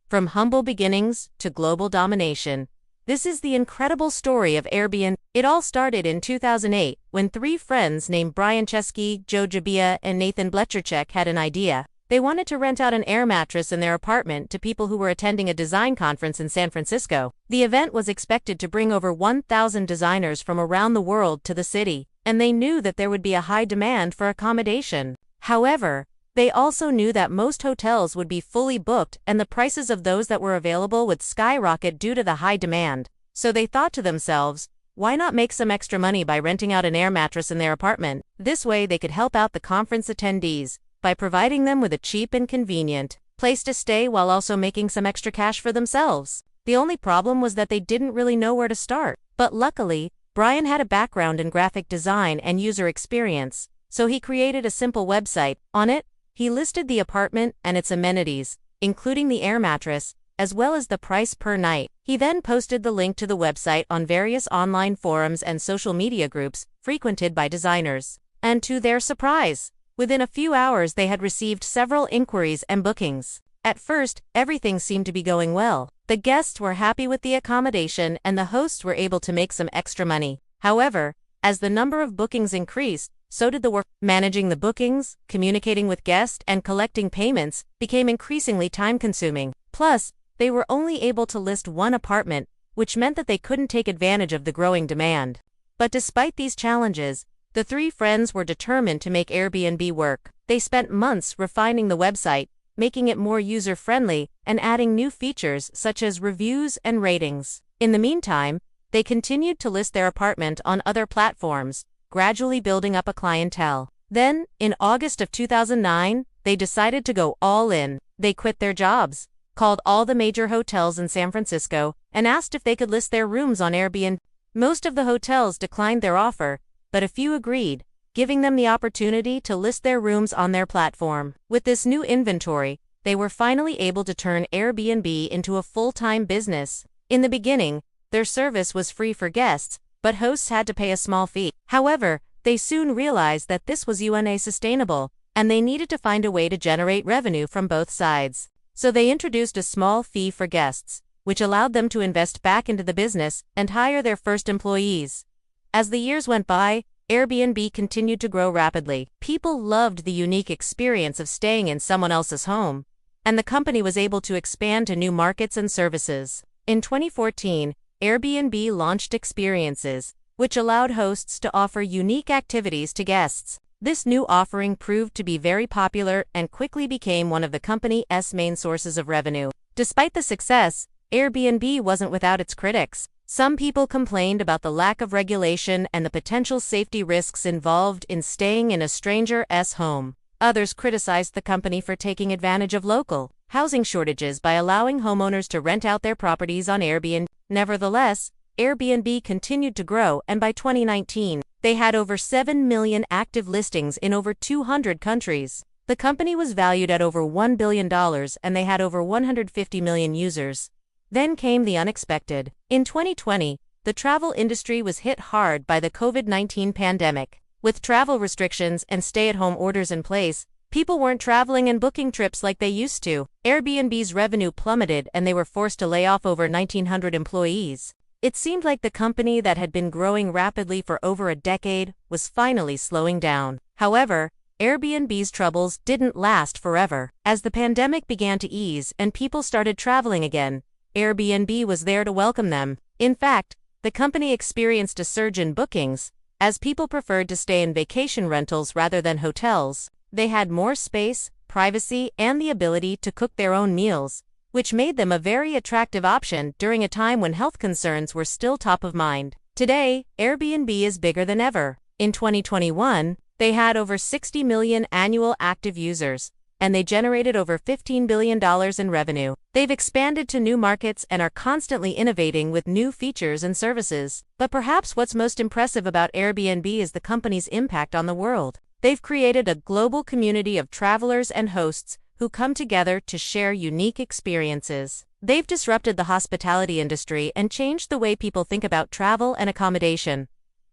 From humble beginnings to global domination. This is the incredible story of Airbnb. It all started in 2008 when three friends named Brian Chesky, Joe Jabia, and Nathan Bletcherchek had an idea. They wanted to rent out an air mattress in their apartment to people who were attending a design conference in San Francisco. The event was expected to bring over 1,000 designers from around the world to the city, and they knew that there would be a high demand for accommodation. However, they also knew that most hotels would be fully booked and the prices of those that were available would skyrocket due to the high demand. So they thought to themselves, why not make some extra money by renting out an air mattress in their apartment? This way they could help out the conference attendees by providing them with a cheap and convenient place to stay while also making some extra cash for themselves. The only problem was that they didn't really know where to start. But luckily, Brian had a background in graphic design and user experience, so he created a simple website. On it, he listed the apartment and its amenities, including the air mattress, as well as the price per night. He then posted the link to the website on various online forums and social media groups frequented by designers. And to their surprise, within a few hours they had received several inquiries and bookings. At first, everything seemed to be going well. The guests were happy with the accommodation and the hosts were able to make some extra money. However, as the number of bookings increased, so did the work. Managing the bookings, communicating with guests, and collecting payments became increasingly time-consuming. Plus, they were only able to list one apartment, which meant that they couldn't take advantage of the growing demand. But despite these challenges, the three friends were determined to make Airbnb work. They spent months refining the website, making it more user-friendly, and adding new features such as reviews and ratings. In the meantime, they continued to list their apartment on other platforms, gradually building up a clientele. Then, in August of 2009, they decided to go all in. They quit their jobs, called all the major hotels in San Francisco, and asked if they could list their rooms on Airbnb. Most of the hotels declined their offer, but a few agreed, giving them the opportunity to list their rooms on their platform. With this new inventory, they were finally able to turn Airbnb into a full-time business. In the beginning, their service was free for guests, but hosts had to pay a small fee. However, they soon realized that this was unsustainable, and they needed to find a way to generate revenue from both sides. So they introduced a small fee for guests, which allowed them to invest back into the business and hire their first employees. As the years went by, Airbnb continued to grow rapidly. People loved the unique experience of staying in someone else's home, and the company was able to expand to new markets and services. In 2014, Airbnb launched Experiences, which allowed hosts to offer unique activities to guests. This new offering proved to be very popular and quickly became one of the company's main sources of revenue. Despite the success, Airbnb wasn't without its critics. Some people complained about the lack of regulation and the potential safety risks involved in staying in a stranger's home. Others criticized the company for taking advantage of local housing shortages by allowing homeowners to rent out their properties on Airbnb. Nevertheless, Airbnb continued to grow, and by 2019, they had over 7 million active listings in over 200 countries. The company was valued at over $1 billion and they had over 150 million users. Then came the unexpected. In 2020, the travel industry was hit hard by the COVID-19 pandemic. With travel restrictions and stay-at-home orders in place, people weren't traveling and booking trips like they used to. Airbnb's revenue plummeted and they were forced to lay off over 1,900 employees. It seemed like the company that had been growing rapidly for over a decade was finally slowing down. However, Airbnb's troubles didn't last forever. As the pandemic began to ease and people started traveling again, Airbnb was there to welcome them. In fact, the company experienced a surge in bookings, as people preferred to stay in vacation rentals rather than hotels. They had more space, privacy, and the ability to cook their own meals, which made them a very attractive option during a time when health concerns were still top of mind. Today, Airbnb is bigger than ever. In 2021, they had over 60 million annual active users, and they generated over $15 billion in revenue. They've expanded to new markets and are constantly innovating with new features and services. But perhaps what's most impressive about Airbnb is the company's impact on the world. They've created a global community of travelers and hosts who come together to share unique experiences. They've disrupted the hospitality industry and changed the way people think about travel and accommodation.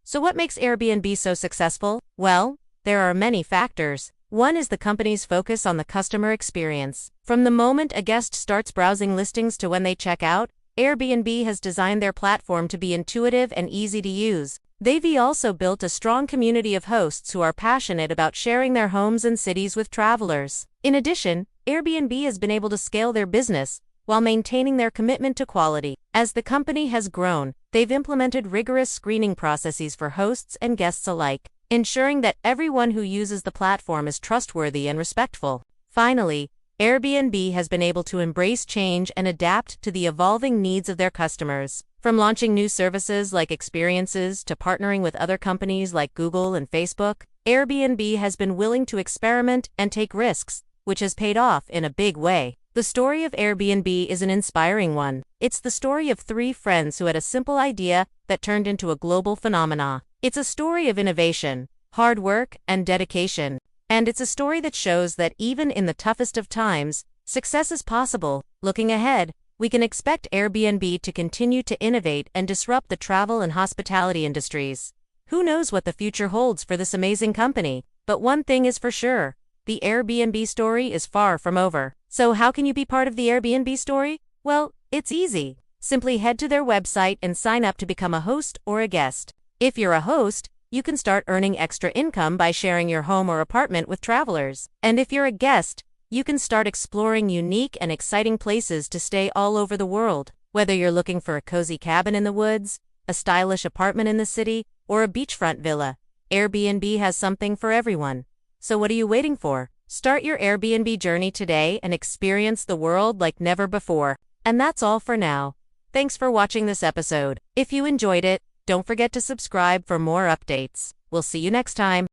So what makes Airbnb so successful? Well, there are many factors. One is the company's focus on the customer experience. From the moment a guest starts browsing listings to when they check out, Airbnb has designed their platform to be intuitive and easy to use. They've also built a strong community of hosts who are passionate about sharing their homes and cities with travelers. In addition, Airbnb has been able to scale their business while maintaining their commitment to quality. As the company has grown, they've implemented rigorous screening processes for hosts and guests alike, ensuring that everyone who uses the platform is trustworthy and respectful. Finally, Airbnb has been able to embrace change and adapt to the evolving needs of their customers. From launching new services like experiences to partnering with other companies like Google and Facebook, Airbnb has been willing to experiment and take risks, which has paid off in a big way. The story of Airbnb is an inspiring one. It's the story of three friends who had a simple idea that turned into a global phenomenon. It's a story of innovation, hard work, and dedication. And it's a story that shows that even in the toughest of times, success is possible. Looking ahead, we can expect Airbnb to continue to innovate and disrupt the travel and hospitality industries. Who knows what the future holds for this amazing company? But one thing is for sure, the Airbnb story is far from over. So how can you be part of the Airbnb story? Well, it's easy. Simply head to their website and sign up to become a host or a guest. If you're a host, you can start earning extra income by sharing your home or apartment with travelers. And if you're a guest, you can start exploring unique and exciting places to stay all over the world. Whether you're looking for a cozy cabin in the woods, a stylish apartment in the city, or a beachfront villa, Airbnb has something for everyone. So what are you waiting for? Start your Airbnb journey today and experience the world like never before. And that's all for now. Thanks for watching this episode. If you enjoyed it, don't forget to subscribe for more updates. We'll see you next time.